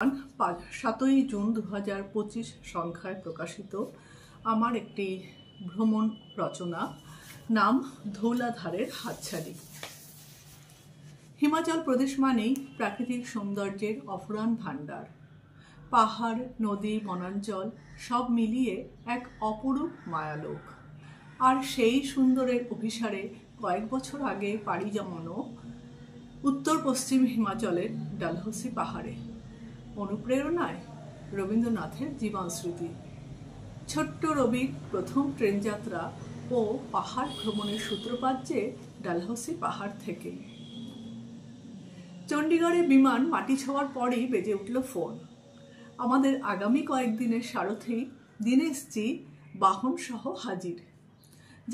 7 June 2025 সংখ্যায় প্রকাশিত আমার একটি ভ্রমণ রচনা, নাম ধৌলাধারের হাতছানি। হিমাচল প্রদেশ মানেই প্রাকৃতিক সৌন্দর্যের অফুরান ভাণ্ডার। পাহাড়, নদী, বনাঞ্চল সব মিলিয়ে এক অপরূপ মায়ালোক। আর সেই সুন্দরের অভিসারে কয়েক বছর আগে পাড়ি জমানো উত্তর পশ্চিম হিমাচলের ডালহৌসি পাহাড়ে। অনুপ্রেরণায় রবীন্দ্রনাথের জীবন স্মৃতি। ছোট্ট রবির প্রথম ট্রেন যাত্রা ও পাহাড় ভ্রমণের সূত্রপাত যে ডালহৌসি পাহাড় থেকেই। চণ্ডীগড়ে বিমান মাটি ছোঁয়ার পরেই বেজে উঠল ফোন। আমাদের আগামী কয়েকদিনের সারথি দীনেশজি বাহন সহ হাজির।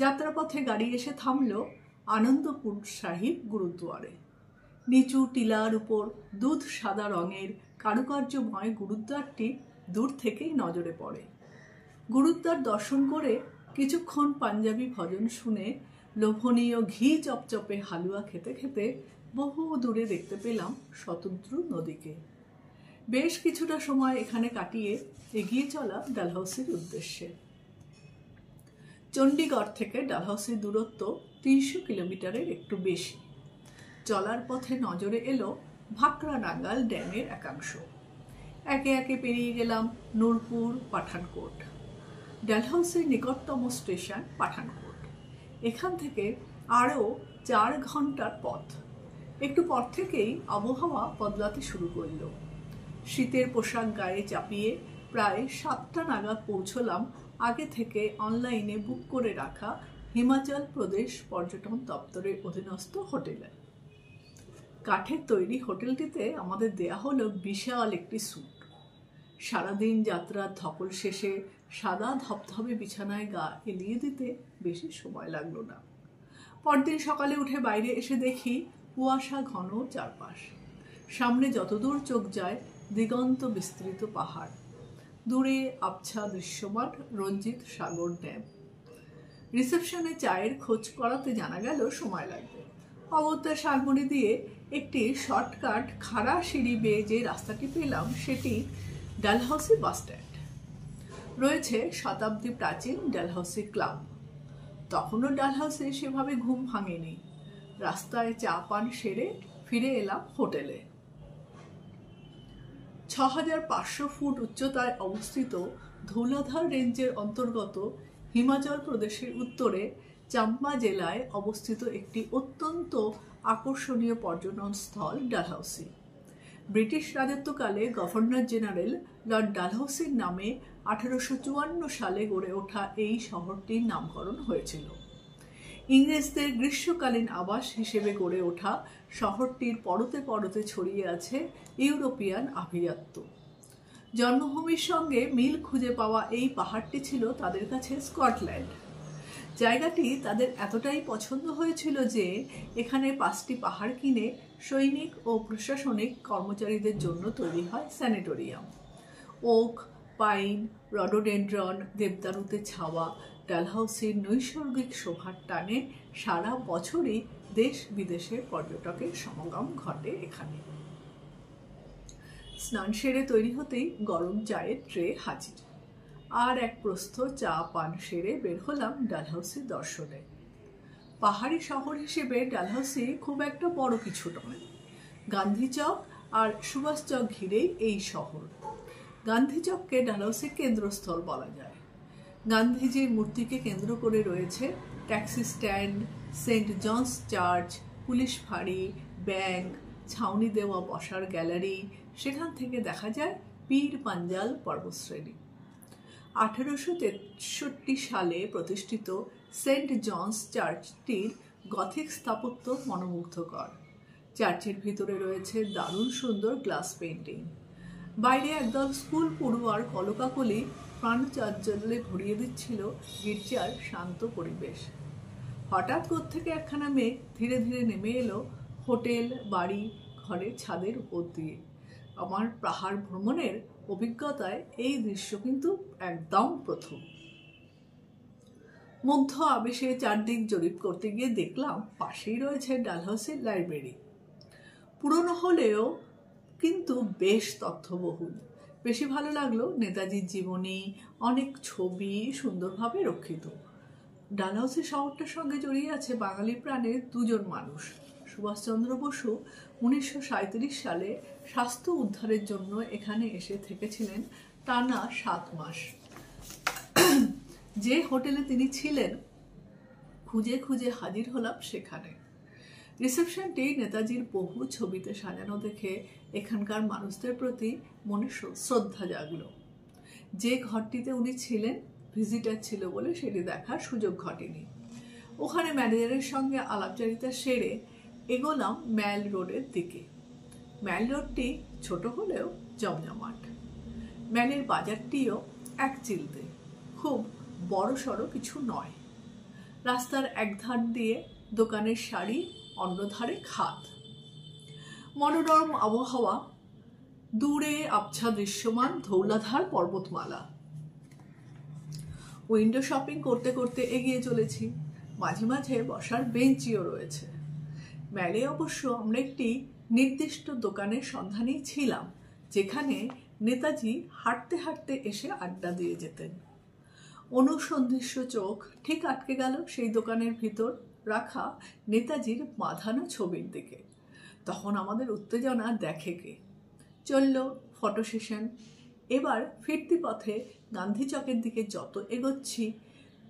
যাত্রাপথে গাড়ি এসে থামল আনন্দপুর সাহিব গুরুদ্বারে। নিচু টিলার উপর দুধ সাদা রঙের কারুকার্যময় গুরুদ্বারটি দূর থেকেই নজরে পড়ে। গুরুদ্বার দর্শন করে কিছুক্ষণ পাঞ্জাবি ভজন শুনে লোভনীয় ঘি চপচপে হালুয়া খেতে খেতে বহু দূরে দেখতে পেলাম শতদ্রু নদীকে। বেশ কিছুটা সময় এখানে কাটিয়ে এগিয়ে চলা ডালহৌসির উদ্দেশ্যে। চণ্ডীগড় থেকে ডালহৌসির দূরত্ব 300 কিলোমিটারের একটু বেশি। চলার পথে নজরে এলো ভাকরানাগাল ড্যামের একাংশ। একে একে পেরিয়ে গেলাম নূরপুর, পাঠানকোট। ডালহৌসির নিকটতম স্টেশন পাঠানকোট। এখান থেকে আরও 4 ঘন্টার পথ। একটু পর থেকেই আবহাওয়া বদলাতে শুরু করল। শীতের পোশাক গায়ে চাপিয়ে প্রায় 7টা নাগাদ পৌঁছলাম আগে থেকে অনলাইনে বুক করে রাখা হিমাচল প্রদেশ পর্যটন দপ্তরের অধীনস্থ হোটেলে। কাঠের তৈরি হোটেলটিতে আমাদের দেয়া হলো বিশাল একটি স্যুট। সারাদিন যাত্রার ধকল শেষে সাদা ধপধপে বিছানায় গা এলিয়ে দিতে বেশি সময় লাগলো না। পরদিন সকালে উঠে বাইরে এসে দেখি কুয়াশা ঘন চারপাশ। সামনে যতদূর চোখ যায় দিগন্ত বিস্তৃত পাহাড়। দূরে আবছা দৃশ্যমান রঞ্জিত সাগর ড্যাম। রিসেপশনে চায়ের খোঁজ করাতে জানা গেল সময় লাগবে। অগত্যা শালমুড়ি দিয়ে একটি শর্টকাট খাড়া সিঁড়ি বেয়ে যে রাস্তাটি পেলাম সেটি ডালহৌসি বাস স্ট্যান্ড। রয়েছে শতাব্দী প্রাচীন ডালহৌসি ক্লাব। তখনও ডালহৌসি সেভাবে ঘুম ভাঙেনি। রাস্তায় চা পান সেরে ফিরে এলাম হোটেলে। 6500 ফুট উচ্চতায় অবস্থিত ধৌলাধার রেঞ্জের অন্তর্গত হিমাচল প্রদেশের উত্তরে চাম্বা জেলায় অবস্থিত একটি অত্যন্ত আকর্ষণীয় পর্যটন স্থল ডালহৌসি। ব্রিটিশ রাজত্বকালে গভর্নর জেনারেল লর্ড ডালহৌসির নামে 1854 সালে গড়ে ওঠা এই শহরটির নামকরণ হয়েছিল। ইংরেজদের গ্রীষ্মকালীন আবাস হিসেবে গড়ে ওঠা শহরটির পরতে পরতে ছড়িয়ে আছে ইউরোপিয়ান আভিজাত্য। জন্মভূমির সঙ্গে মিল খুঁজে পাওয়া এই পাহাড়টি ছিল তাদের কাছে স্কটল্যান্ড। জায়গাটি তাদের এতটাই পছন্দ হয়েছিল যে এখানে 5টি পাহাড় কিনে সৈনিক ও প্রশাসনিক কর্মচারীদের জন্য তৈরি হয় স্যানিটোরিয়াম। ওক, পাইন, রডোডেন্ড্রন, দেবদারুতে ছাওয়া ডালহৌসির নৈসর্গিক শোভার টানে সারা বছরই দেশ বিদেশের পর্যটকের সমাগম ঘটে এখানে। স্নান সেরে তৈরি হতেই গরম চায়ের ট্রে হাজির। আর এক প্রস্থ চা পান সেরে বের হলাম ডালহৌসি দর্শনে। পাহাড়ি শহর হিসেবে ডালহৌসি খুব একটা বড় কিছু নয়। গান্ধী চক আর সুভাষ চক ঘিরেই এই শহর। গান্ধী চককে ডালহৌসির কেন্দ্রস্থল বলা যায়। গান্ধীজির মূর্তিকে কেন্দ্র করে রয়েছে taxi stand, saint John's church, police ফাঁড়ি, ব্যাংক, ছাউনি দেওয়া বসার গ্যালারি। সেখান থেকে দেখা যায় পীর পাঞ্জাল পর্বতশ্রেণী। 1863 সালে প্রতিষ্ঠিত সেন্ট জনস চার্চটির গথিক স্থাপত্য মনোমুগ্ধকর। চার্চের ভিতরে রয়েছে দারুণ সুন্দর গ্লাস পেইন্টিং। বাইরে একদল স্কুল পড়ুয়ার কলকাকলি প্রাণচাঞ্চল্যে ভরিয়ে দিচ্ছিল গির্জার শান্ত পরিবেশ। হঠাৎ কোত্থেকে একখানা মেঘ ধীরে ধীরে নেমে এলো হোটেল, বাড়ি, ঘরের ছাদের উপর দিয়ে। আমার পাহাড় ভ্রমণের অভিজ্ঞতায় এই দৃশ্য কিন্তু একদম প্রথম। মুগ্ধ আবেশে চারদিক জরিপ করতে গিয়ে দেখলাম পাশেই রয়েছে ডালহৌসি লাইব্রেরি। পুরনো হলেও কিন্তু বেশ তথ্যবহুল। বেশি ভালো লাগলো নেতাজির জীবনী, অনেক ছবি সুন্দরভাবে রক্ষিত। ডালহাউসি শহরটার সঙ্গে জড়িয়ে আছে বাঙালি প্রাণের দুজন মানুষ। সুভাষচন্দ্র বসু 1937 সালে স্বাস্থ্য উদ্ধারের জন্য এখানে এসে থেকেছিলেন টানা 7 মাস। যে হোটেলে তিনি ছিলেন খুঁজে খুঁজে হাজির হলাম সেখানে। রিসেপশনটি নেতাজির বহু ছবিতে সাজানো দেখে এখানকার মানুষদের প্রতি মনে শ্রদ্ধা জাগলো। যে ঘরটিতে উনি ছিলেন ভিজিটার ছিল বলে সেটি দেখার সুযোগ ঘটেনি। ওখানে ম্যানেজারের সঙ্গে আলাপচারিতা সেরে এগোলাম ম্যাল রোডের দিকে। ম্যাল রোডটি ছোট হলেও জমজমাট। ম্যালের বাজারটিও এক চিলতে, খুব বড় সড়ো কিছু নয়। রাস্তার একধার দিয়ে দোকানের সারি, অন্য ধারে খাত। মনোরম আবহাওয়া, দূরে আবছা দৃশ্যমান ধৌলাধার পর্বতমালা। উইন্ডো শপিং করতে করতে এগিয়ে চলেছি। মাঝে মাঝে বসার বেঞ্চিও রয়েছে। ম্যালে অবশ্য আমরা একটি নির্দিষ্ট দোকানের সন্ধানেই ছিলাম, যেখানে নেতাজি হাঁটতে হাঁটতে এসে আড্ডা দিয়ে যেতেন। অনুসন্ধিৎসু চোখ ঠিক আটকে গেল সেই দোকানের ভিতর রাখা নেতাজির বাঁধানো ছবির দিকে। তখন আমাদের উত্তেজনা দেখে কে। চলল ফটো সেশন। এবার ফিরতি পথে গান্ধী চকের দিকে যত এগোচ্ছি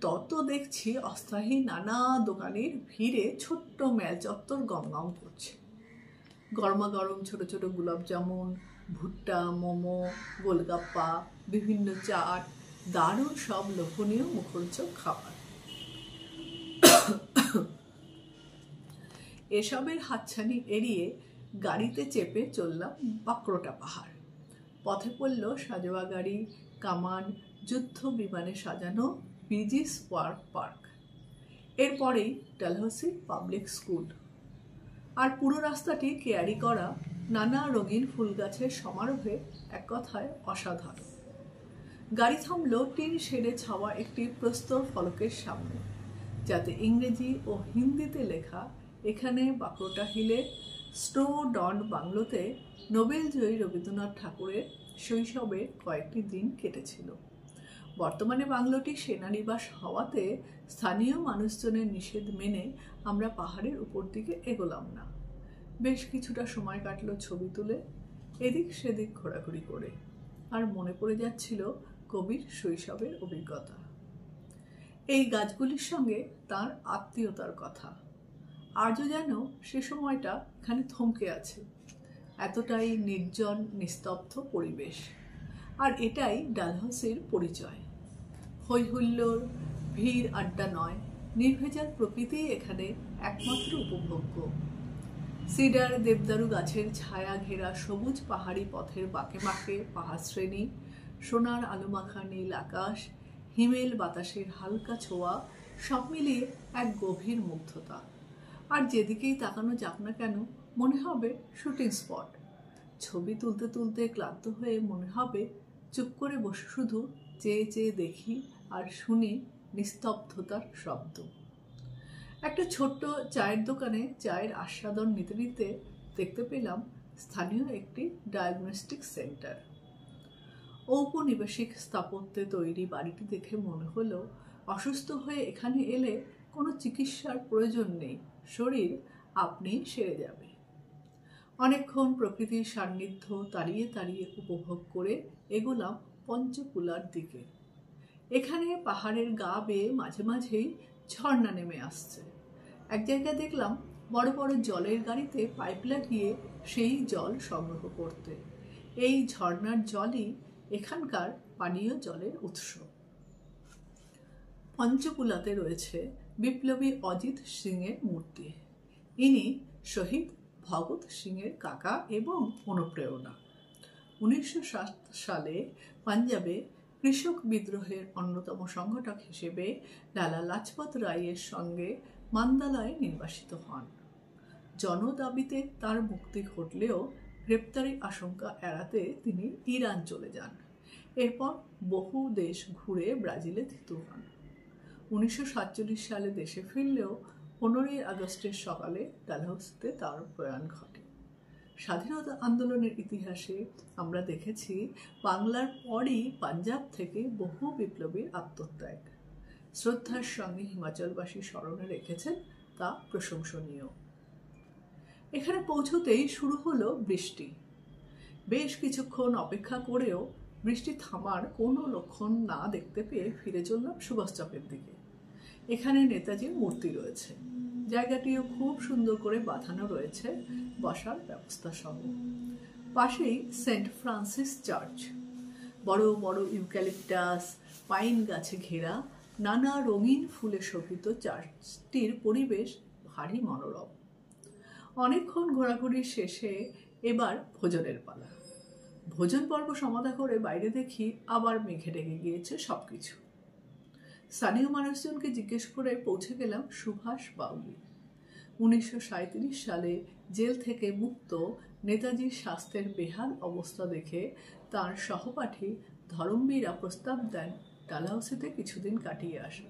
তত দেখছি অস্থায়ী নানা দোকানের ভিড়ে ছোট্ট ম্যাল চত্বর গমগম করছে। গরমা গরম ছোট ছোট গোলাপ জামুন, ভুট্টা, মোমো, গোলগাপ্পা, বিভিন্ন চাট, দারুণ সব লোভনীয় মুখরোচক খাবার। এসবের হাতছানি এড়িয়ে গাড়িতে চেপে চললাম বাঁকড়োটা পাহাড়। পথে পড়ল সাজোয়া গাড়ি, কামান, যুদ্ধ বিমানে সাজানো বিজিস পার্ক। এরপরেই ডালহাউসি পাবলিক স্কুল। আর পুরো রাস্তাটি কেয়ারি করা নানা রঙিন ফুল গাছের সমারোহে এক কথায় অসাধারণ। গাড়ি থামল টিন শেডে ছাওয়া একটি প্রস্তর ফলকের সামনে, যাতে ইংরেজি ও হিন্দিতে লেখা, এখানে বাঁকড়োটা হিলে স্নো ডন বাংলোতে নোবেলজয়ী রবীন্দ্রনাথ ঠাকুরের শৈশবে কয়েকটি দিন কেটেছিল। বর্তমানে বাংলোটি সেনানিবাস হওয়াতে স্থানীয় মানুষজনের নিষেধ মেনে আমরা পাহাড়ের উপর দিকে এগোলাম না। বেশ কিছুটা সময় কাটলো ছবি তুলে, এদিক সেদিক ঘোরাঘুরি করে। আর মনে পড়ে যাচ্ছিল কবির শৈশবের অভিজ্ঞতা, এই গাছগুলির সঙ্গে তার আত্মীয়তার কথা। আজও যেন সে সময়টা এখানে থমকে আছে। এতটাই নির্জন নিস্তব্ধ পরিবেশ। আর এটাই ডালহাউসির পরিচয়। হই হুল্লোড়, ভিড়, আড্ডা নয়, নির্ভেজাল প্রকৃতি এখানে একমাত্র উপভোগ্য। সিডার দেবদারু গাছের ছায়া ঘেরা সবুজ পাহাড়ি পথের বাঁকে বাঁকে পাহাড় শ্রেণী, সোনার আলোমাখা নীল আকাশ, হিমেল বাতাসের হালকা ছোঁয়া, সব মিলিয়ে এক গভীর মুগ্ধতা। আর যেদিকেই তাকানো যাক না কেন মনে হবে শুটিং স্পট। ছবি তুলতে তুলতে ক্লান্ত হয়ে মনে হবে চুপ করে বসে শুধু চেয়ে চেয়ে দেখি আর শুনি নিস্তব্ধতার শব্দ। একটা ছোট্ট চায়ের দোকানে চায়ের আস্বাদন নিতে নিতে দেখতে পেলাম স্থানীয় একটি ডায়াগনস্টিক সেন্টার। ঔপনিবেশিক স্থাপত্যে তৈরি বাড়িটি দেখে মনে হলো অসুস্থ হয়ে এখানে এলে কোনো চিকিৎসার প্রয়োজন নেই, শরীর আপনিই সেরে যাবে। অনেকক্ষণ প্রকৃতির সান্নিধ্য তাড়িয়ে তাড়িয়ে উপভোগ করে এগোলাম পঞ্চকুলার দিকে। এখানে পাহাড়ের গা বেয়ে মাঝে মাঝেই ঝর্ণা নেমে আসছে। এক জায়গায় দেখলাম বড় বড় জলের গাড়িতে পাইপ লাগিয়ে সেই জল সংগ্রহ করতে। এই ঝর্ণার জলই এখানকার পানীয় জলের উৎস। পঞ্চকুলাতে রয়েছে বিপ্লবী অজিত সিংয়ের মূর্তি। ইনি শহীদ ভগৎ সিংয়ের কাকা এবং অনুপ্রেরণা। 1907 সালে পাঞ্জাবে কৃষক বিদ্রোহের অন্যতম সংগঠক হিসেবে লালা লাজপত রায়ের সঙ্গে মান্দালয়ে নির্বাসিত হন। জনদাবিতে তার মুক্তি ঘটলেও গ্রেপ্তারির আশঙ্কা এড়াতে তিনি ইরান চলে যান। এরপর বহু দেশ ঘুরে ব্রাজিলে থিতু হন। 1947 সালে দেশে ফিরলেও 15ই আগস্টের সকালে ডালহাউসিতে তার প্রয়াণ ঘটে। স্বাধীনতা আন্দোলনের ইতিহাসে আমরা দেখেছি বাংলার পরই পাঞ্জাব থেকে বহু বিপ্লবীর আত্মত্যাগ। শ্রদ্ধার সঙ্গে হিমাচলবাসী স্মরণে রেখেছেন, তা প্রশংসনীয়। এখানে পৌঁছতেই শুরু হলো বৃষ্টি। বেশ কিছুক্ষণ অপেক্ষা করেও বৃষ্টি থামার কোনো লক্ষণ না দেখতে পেয়ে ফিরে চললাম সুভাষ চকের দিকে। এখানে নেতাজির মূর্তি রয়েছে, জায়গাটিও খুব সুন্দর করে বাঁধানো রয়েছে বসার ব্যবস্থা সহ। পাশেই সেন্ট ফ্রান্সিস চার্চ, বড় বড় ইউক্যালিপটাস পাইন গাছে ঘেরা নানা রঙিন ফুলে শোভিত চার্চটির পরিবেশ ভারী মনোরম। অনেকক্ষণ ঘোরাঘুরির শেষে এবার ভোজনের পালা। ভোজন পর্ব সমাধা করে বাইরে দেখি আবার মেঘে ঢেকে গিয়েছে সবকিছু। স্থানীয় মানুষজনকে জিজ্ঞেস করে পৌঁছে গেলাম সুভাষ বাউলি। 1937 সালে জেল থেকে মুক্ত নেতাজির স্বাস্থ্যের বেহাল অবস্থা দেখে তার সহপাঠী ধরমবীরা প্রস্তাব দেন ডালহাউসিতে কিছুদিন কাটিয়ে আসে।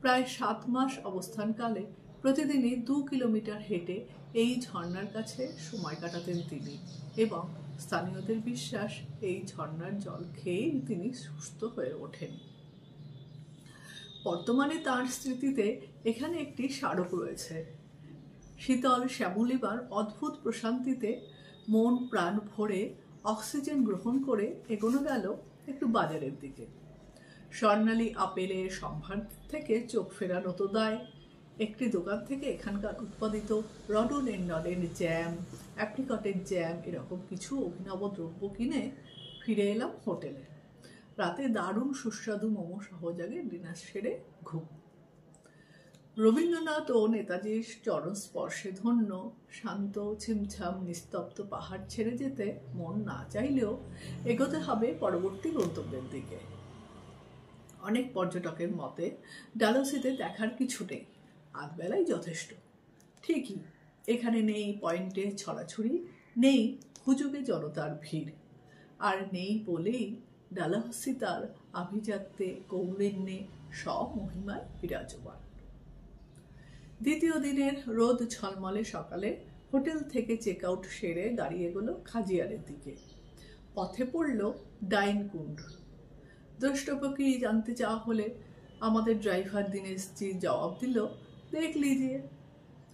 প্রায় 7 মাস অবস্থানকালে প্রতিদিনই 2 কিলোমিটার হেঁটে এই ঝর্ণার কাছে সময় কাটাতেন তিনি, এবং স্থানীয়দের বিশ্বাস এই ঝর্ণার জল খেয়েই তিনি সুস্থ হয়ে ওঠেন। বর্তমানে তার স্মৃতিতে এখানে একটি স্মারক রয়েছে। শীতল শ্যামলিমার অদ্ভুত প্রশান্তিতে মন প্রাণ ভরে অক্সিজেন গ্রহণ করে এগোনো গেল একটু বাজারের দিকে। স্বর্ণালী আপেলের সম্ভার থেকে চোখ ফেরানো তো দায়। একটি দোকান থেকে এখানকার উৎপাদিত রডোডেন্ডনের জ্যাম, অ্যাপ্রিকটের জ্যাম এরকম কিছু অভিনব দ্রব্য কিনে ফিরে এলাম হোটেলে। রাতে দারুণ সুস্বাদু মোমো সহযোগে ডিনার সেরে ঘুম। রবীন্দ্রনাথ ও নেতাজির চরণ স্পর্শে ধন্য শান্ত ছিমছাম নিস্তব্ধ পাহাড় ছেড়ে যেতে মন না চাইলেও এগোতে হবে পরবর্তী গন্তব্যের দিকে। অনেক পর্যটকের মতে ডালহাউসিতে দেখার কিছু নেই, আধবেলাই যথেষ্ট। ঠিকই, এখানে নেই পয়েন্টে ছড়াছড়ি, নেই হুজুগে জনতার ভিড়, আর নেই বলেই ডালহাউসি তার আভিজাত্যে কৌলিন্যে স্বমহিমায় বিরাজমান। দ্বিতীয় দিনের রোদ ঝলমলে সকালে হোটেল থেকে চেক আউট সেরে গাড়ি এগোলো খাজিয়ারের দিকে। পথে পড়ল ডাইন কুণ্ড। দ্রষ্টব্য কি জানতে চাওয়া হলে আমাদের ড্রাইভার দীনেশজি জবাব দিল, দেখ লিজিয়ে।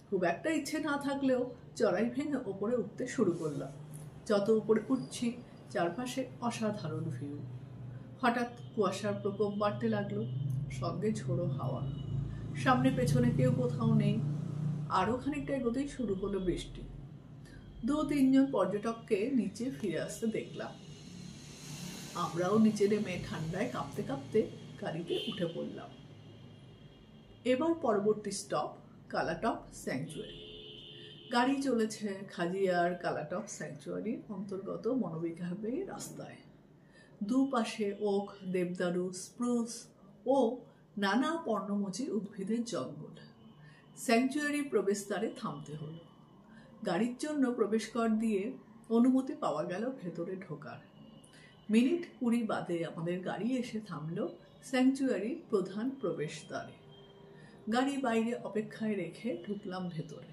খুব একটা ইচ্ছে না থাকলেও চড়াই ভেঙে ওপরে উঠতে শুরু করলাম। যত উপরে উঠছি চারপাশে অসাধারণ ভিউ। হঠাৎ কুয়াশার প্রকোপ বাড়তে লাগলো, সঙ্গে ঝোড়ো হাওয়া। সামনে পেছনে কেউ কোথাও নেই। আরও খানিকটা এগোতেই শুরু হলো বৃষ্টি। 2-3 জন পর্যটককে নিচে ফিরে আসতে দেখলাম। আমরাও নিচে নেমে ঠান্ডায় কাঁপতে কাঁপতে গাড়িতে উঠে পড়লাম। এবার পরবর্তী স্টপ কালাটক স্যাংচুয়ারি। গাড়ি চলেছে খাজিয়ার কালাটক স্যাংচুয়ারির অন্তর্গত মনোবিঘাবে রাস্তায়। দুপাশে ওক, দেবদারু, স্প্রুস ও নানা পর্ণমোচী উদ্ভিদের জঙ্গল। স্যাংচুয়ারি প্রবেশদ্বারে থামতে হলো। গাড়ির জন্য প্রবেশকর দিয়ে অনুমতি পাওয়া গেল ভেতরে ঢোকার। মিনিট 20 বাদে আমাদের গাড়ি এসে থামল স্যাংচুয়ারির প্রধান প্রবেশদ্বারে। গাড়ি বাইরে অপেক্ষায় রেখে ঢুকলাম ভেতরে।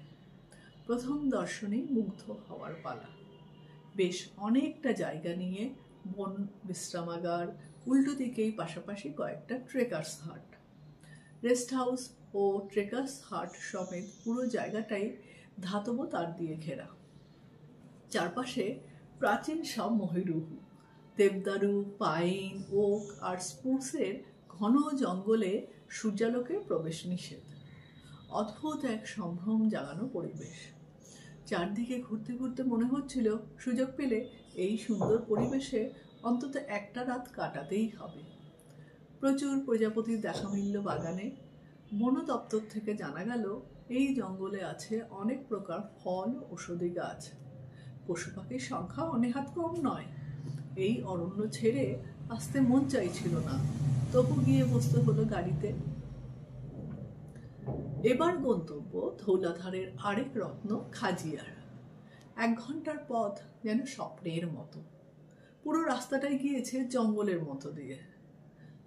প্রথম দর্শনেই মুগ্ধ হওয়ার পালা। বেশ অনেকটা জায়গা নিয়ে বন বিশ্রামাগার, উল্টো দিকেই পাশাপাশি কয়েকটা ট্রেকার্স হাট। রেস্ট হাউস ও ট্রেকার্স হাট সমেত পুরো জায়গাটাই ধাতব তার দিয়ে ঘেরা। চারপাশে প্রাচীন সব মহিরুহু, দেবদারু, পাইন, ওক আর স্প্রুসের ঘন জঙ্গলে সূর্যালোকের প্রবেশ নিষেধ। অদ্ভুত এক সম্ভ্রম জাগানো পরিবেশ। চারদিকে ঘুরতে ঘুরতে মনে হচ্ছিল সুযোগ পেলে এই সুন্দর পরিবেশে অন্তত একটা রাত কাটাতেই হবে। প্রচুর প্রজাপতির দেখা মিলল বাগানে। বন দপ্তর থেকে জানা গেল এই জঙ্গলে আছে অনেক প্রকার ফল ঔষধি গাছ। পশু পাখির সংখ্যা অনেহাত কম নয়। এই অরণ্য ছেড়ে আসতে মন চাইছিল না, তবু গিয়ে বসতে হলো গাড়িতে। এবার গন্তব্য ধৌলাধারের আরেক রত্ন খাজিয়ার। 1 ঘন্টার পথ যেন স্বপ্নের মতো। পুরো রাস্তাটাই গিয়েছে জঙ্গলের মতো দিয়ে।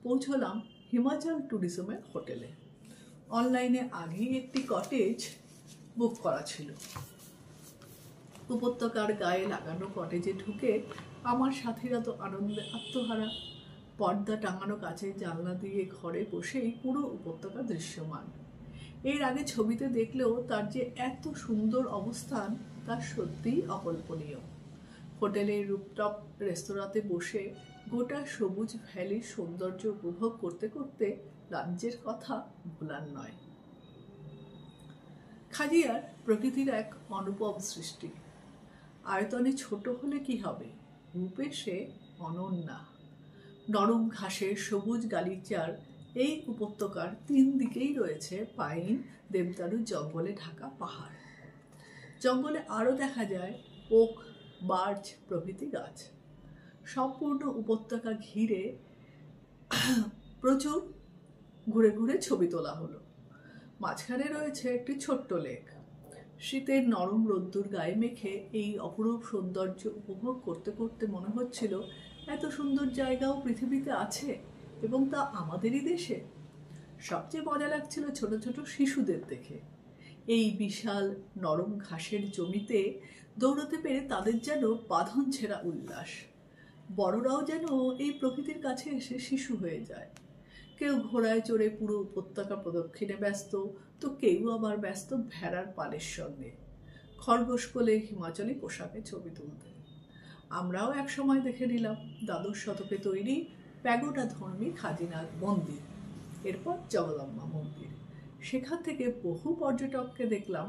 পৌঁছলাম হিমাচল ট্যুরিজমের হোটেলে। অনলাইনে আগেই একটি কটেজ বুক করা ছিল। উপত্যকার গায়ে লাগানো কটেজে ঢুকে আমার সাথীরা তো আনন্দে আত্মহারা। পর্দা টাঙানো কাচের জানলা দিয়ে ঘরে বসেই পুরো উপত্যকা দৃশ্যমান। এর আগে ছবিতে দেখলেও তার যে এত সুন্দর অবস্থান তা সত্যিই অকল্পনীয়। হোটেলের রুপটপ রেস্তোরাঁতে বসে গোটা সবুজ ভ্যালির সৌন্দর্য উপভোগ করতে করতে রাজ্যের কথা ভোলার নয়। খাজিয়ার প্রকৃতির এক অনুপম সৃষ্টি। আয়তনে ছোট হলে কি হবে, রূপে সে অনন্যা। নরম ঘাসের সবুজ গালিচার এই উপত্যকার 3 দিকেই রয়েছে পাইন, দেবদারু জঙ্গলে ঢাকা পাহাড়। জঙ্গলে আরও দেখা যায় ওক, বার্চ প্রভৃতি গাছ। সম্পূর্ণ উপত্যকা ঘিরে প্রচুর ঘুরে ঘুরে ছবি তোলা হলো। মাঝখানে রয়েছে একটি ছোট্ট লেক। শীতের নরম রোদ্দুর গায়ে মেখে এই অপরূপ সৌন্দর্য উপভোগ করতে করতে মনে হচ্ছিল এত সুন্দর জায়গাও পৃথিবীতে আছে, এবং তা আমাদেরই দেশে। সবচেয়ে মজা লাগছিল ছোট ছোট শিশুদের দেখে। এই বিশাল নরম ঘাসের জমিতে দৌড়াতে পেরে তাদের যেন বাঁধন ছেঁড়া উল্লাস। বড়রাও যেন এই প্রকৃতির কাছে এসে শিশু হয়ে যায়। কেউ ঘোড়ায় চড়ে পুরো উপত্যকা প্রদক্ষিণে ব্যস্ত, তো কেউ আবার ব্যস্ত ভেড়ার পালের সঙ্গে, খরগোশ কোলে হিমাচলি পোশাকে ছবি তুলতে। আমরাও এক সময় দেখে নিলাম দ্বাদশ শতকে তৈরি প্যাগোডা ধর্মী খাজিনাথ মন্দির, এরপর জগদম্বা মন্দির। সেখান থেকে বহু পর্যটককে দেখলাম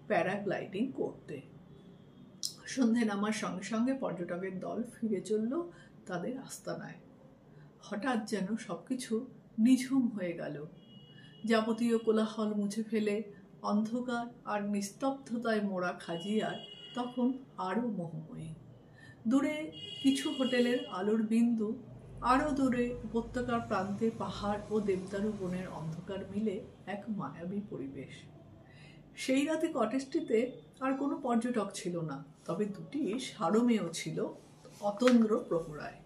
প্যারাগ্লাইডিং করতে। সন্ধে নামার সঙ্গে সঙ্গে পর্যটকের দল ফিরে চলল তাদের আস্তানায়। হঠাৎ যেন সবকিছু নিঝুম হয়ে গেল। যাবতীয় কোলাহল মুছে ফেলে অন্ধকার আর নিস্তব্ধতায় মোড়া খাজিয়ার তখন আরও মোহময়ী। দূরে কিছু হোটেলের আলোর বিন্দু, আরও দূরে উপত্যকার প্রান্তে পাহাড় ও দেবদারু বনের অন্ধকার মিলে এক মায়াবী পরিবেশ। সেই রাতে কটেজটিতে আর কোনো পর্যটক ছিল না, তবে 2টি সারমেয় ছিল অতন্দ্র প্রহরায়।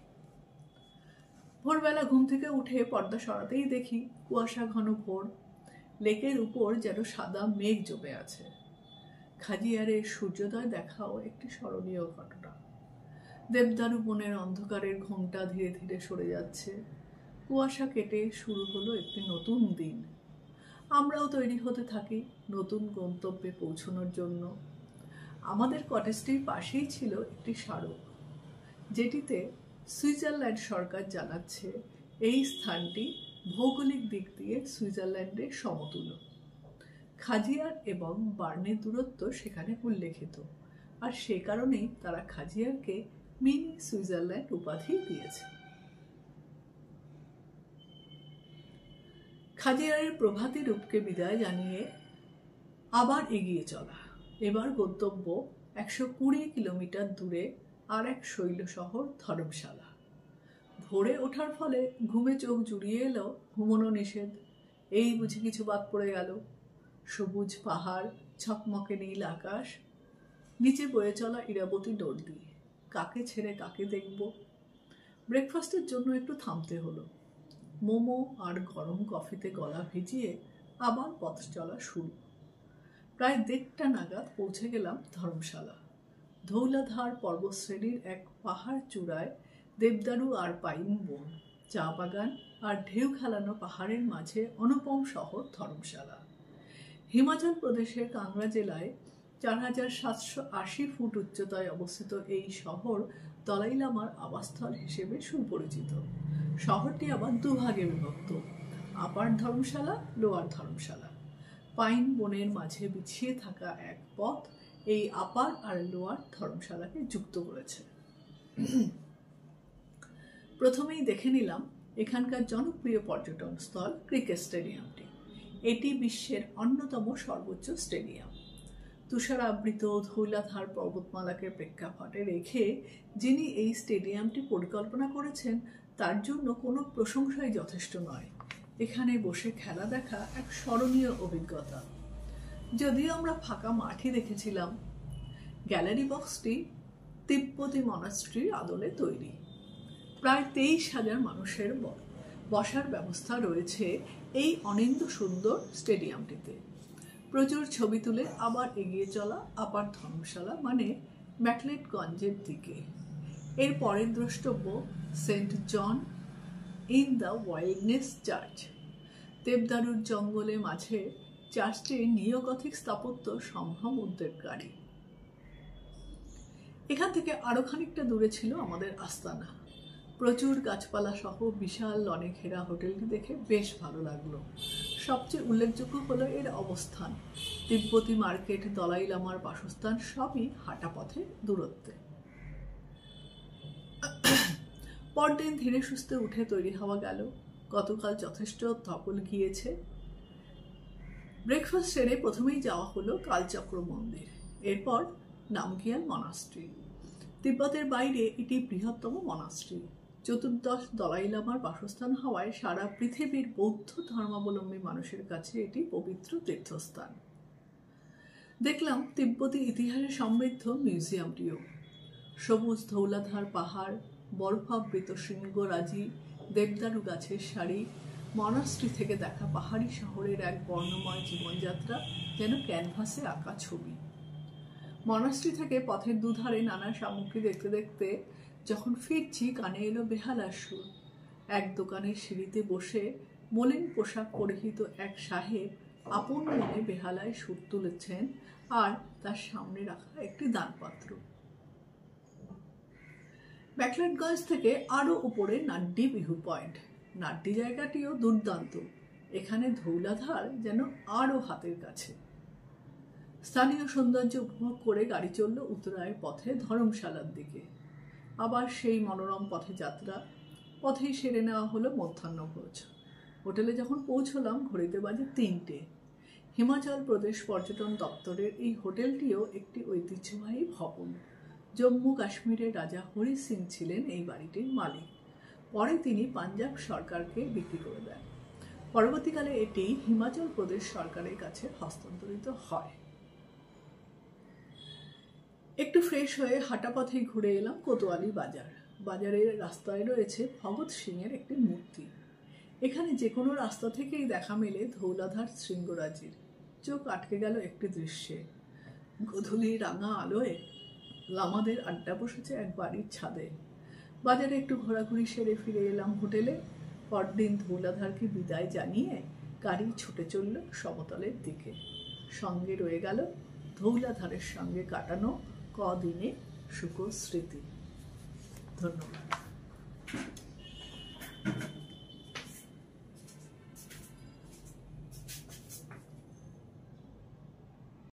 ভোরবেলা ঘুম থেকে উঠে পর্দা সরাতেই দেখি কুয়াশা ঘন ভোর। লেকের উপর যেন সাদা মেঘ জমে আছে। খাজিয়ারের সূর্যোদয় দেখাও একটি স্মরণীয় ঘটনা। দেবদারু বনের অন্ধকারের ঘোমটা ধীরে ধীরে সরে যাচ্ছে। কুয়াশা কেটে শুরু হলো একটি নতুন দিন। আমরাও তৈরি হতে থাকি নতুন গন্তব্যে পৌঁছানোর জন্য। আমাদের কটেজটির পাশেই ছিল একটি স্মারক, যেটিতে সুইজারল্যান্ড সরকার জানাচ্ছে এই স্থানটি ভৌগোলিক দিক দিয়ে সুইজারল্যান্ডের সমতুল্য। খাজিয়ার এবং বার্নের দূরত্ব সেখানে উল্লেখিত, আর সে কারণেই তারা খাজিয়ারকে মিনি সুইজারল্যান্ড উপাধি দিয়েছে। খাজিয়ারের প্রভাতী রূপকে বিদায় জানিয়ে আবার এগিয়ে চলা। এবার গন্তব্য 120 কিলোমিটার দূরে আর এক শৈল শহর ধর্মশালা। ভোরে ওঠার ফলে ঘুমে চোখ জুড়িয়ে এলো ঘুমোনো নিষেধ। এই বুঝি কিছু বাদ পড়ে গেল। সবুজ পাহাড়, ছকমকে নীল আকাশ, নিচে বয়ে চলা ইরাবতী নদী। কাকে ছেড়ে কাকে দেখব। ব্রেকফাস্টের জন্য একটু থামতে হলো। মোমো আর গরম কফিতে গলা ভিজিয়ে আবার পথ চলা শুরু। প্রায় 1:30 নাগাদ পৌঁছে গেলাম ধর্মশালা। ধৌলাধার পর্বতশ্রেণীর এক পাহাড় চূড়ায় দেবদারু আর পাইন বন, চা বাগান আর ঢেউ খেলানো পাহাড়ের মাঝে অনুপম শহর ধর্মশালা। হিমাচল প্রদেশের কাংড়া জেলায় 4780 ফুট উচ্চতায় অবস্থিত এই শহর দলাই লামার আবাসস্থল হিসেবে সুপরিচিত। শহরটি আবার 2 ভাগে বিভক্ত, আপার ধর্মশালা, লোয়ার ধর্মশালা। পাইন বনের মাঝে বিছিয়ে থাকা এক পথ এই আপার আর লোয়ার ধর্মশালাকে যুক্ত করেছে। প্রথমেই দেখে নিলাম এখানকার জনপ্রিয় পর্যটন স্থল ক্রিকেট স্টেডিয়ামটি। এটি বিশ্বের অন্যতম সর্বোচ্চ স্টেডিয়াম। তুষারাবৃত ধৌলাধার পর্বতমালাকে প্রেক্ষাপটে রেখে যিনি এই স্টেডিয়ামটি পরিকল্পনা করেছেন তার জন্য কোনো প্রশংসাই যথেষ্ট নয়। এখানে বসে খেলা দেখা এক স্মরণীয় অভিজ্ঞতা। যদিও আমরা ফাঁকা মাঠই দেখেছিলাম। গ্যালারি বক্সটি তিব্বতী মনাস্ট্রির আদলে তৈরি। প্রায় 23,000 মানুষের বসার ব্যবস্থা রয়েছে এই অনিন্দ সুন্দর স্টেডিয়ামটিতে। প্রচুর ছবি তুলে আবার এগিয়ে চলা আপার ধর্মশালা, মানে ম্যাকলেটগঞ্জের দিকে। এর পরের দ্রষ্টব্য Saint John in the wildness church. দেবদারুর জঙ্গলে মাঝে চার্চটির নিওগথিক স্থাপত্য সম্ভ্রম উদ্বেগকারী। এখান থেকে আরো খানিকটা দূরে ছিল আমাদের আস্তানা। প্রচুর গাছপালা সহ বিশাল লনে ঘেরা হোটেলটি দেখে বেশ ভালো লাগলো। সবচেয়ে উল্লেখযোগ্য হলো এর অবস্থান। তিব্বতী মার্কেট, দলাই লামার বাসস্থান সবই হাঁটা পথে দূরত্বে। পরদিন ধীরে সুস্থে উঠে তৈরি হওয়া গেল। গতকাল যথেষ্ট ধকল গিয়েছে। ব্রেকফাস্ট সেরে প্রথমেই যাওয়া হলো কালচক্র মন্দির, এরপর নামগিয়াল মনাস্ট্রি। তিব্বতের বাইরে এটি বৃহত্তম মনাস্ট্রি। চতুর্দশ দলাই লামার বাসস্থান হওয়ায় সারা পৃথিবীর বৌদ্ধ ধর্মাবলম্বী মানুষের কাছে এটি পবিত্র তীর্থস্থান। দেখলাম তিব্বতী ইতিহাসে সমৃদ্ধ মিউজিয়ামটিও। সবুজ ধৌলাধার পাহাড়, বরফাবৃত শৃঙ্গরাজি, দেবদারু গাছের সারি, মনাস্ট্রি থেকে দেখা পাহাড়ি শহরের এক বর্ণময় জীবনযাত্রা যেন ক্যানভাসে আঁকা ছবি। মনাস্ট্রি থেকে পথের দুধারে নানা সামগ্রী দেখতে দেখতে যখন ফিরছি, কানে এলো বেহালার সুর। এক দোকানের সিঁড়িতে বসে মলিন পোশাক পরিহিত এক সাহেব আপন মনে বেহালায় সুর তুলেছেন, আর তার সামনে রাখা একটি দানপাত্র। ম্যাকলেটগঞ্জ থেকে আরো উপরে নাড্ডি ভিউ পয়েন্ট। নাড্ডি জায়গাটিও দুর্দান্ত। এখানে ধৌলাধার যেন আরো হাতের কাছে। স্থানীয় সৌন্দর্য উপভোগ করে গাড়ি চলল উত্তরায়ের পথে ধর্মশালার দিকে। আবার সেই মনোরম পথে যাত্রা। পথেই সেরে নেওয়া হলো মধ্যাহ্নভোজ। হোটেলে যখন পৌঁছলাম ঘড়িতে বাজে 3টে। হিমাচল প্রদেশ পর্যটন দপ্তরের এই হোটেলটিও একটি ঐতিহ্যবাহী ভবন। জম্মু কাশ্মীরের রাজা হরি সিং ছিলেন এই বাড়িটির মালিক। পরে তিনি পাঞ্জাব সরকারকে বিক্রি করে দেন। পরবর্তীকালে এটি হিমাচল প্রদেশ সরকারের কাছে হস্তান্তরিত হয়। একটু ফ্রেশ হয়ে হাঁটা পথেই ঘুরে এলাম কোতোয়ালি বাজার। বাজারের রাস্তায় রয়েছে ভগৎ সিং এর একটি মূর্তি। এখানে যে কোনো রাস্তা থেকেই দেখা মেলে ধৌলাধার শৃঙ্গরাজির। চোখ আটকে গেল একটি দৃশ্যে। গোধূলি রাঙা আলোয় লামাদের আড্ডা বসেছে এক বাড়ির ছাদে। বাজারে একটু ঘোরাঘুরি সেরে ফিরে এলাম হোটেলে। পরদিন ধৌলাধারকে বিদায় জানিয়ে গাড়ি ছুটে চলল সমতলের দিকে। সঙ্গে রয়ে গেল ধৌলাধারের সঙ্গে কাটানো কদিনে সুখ স্মৃতি। ধন্যবাদ।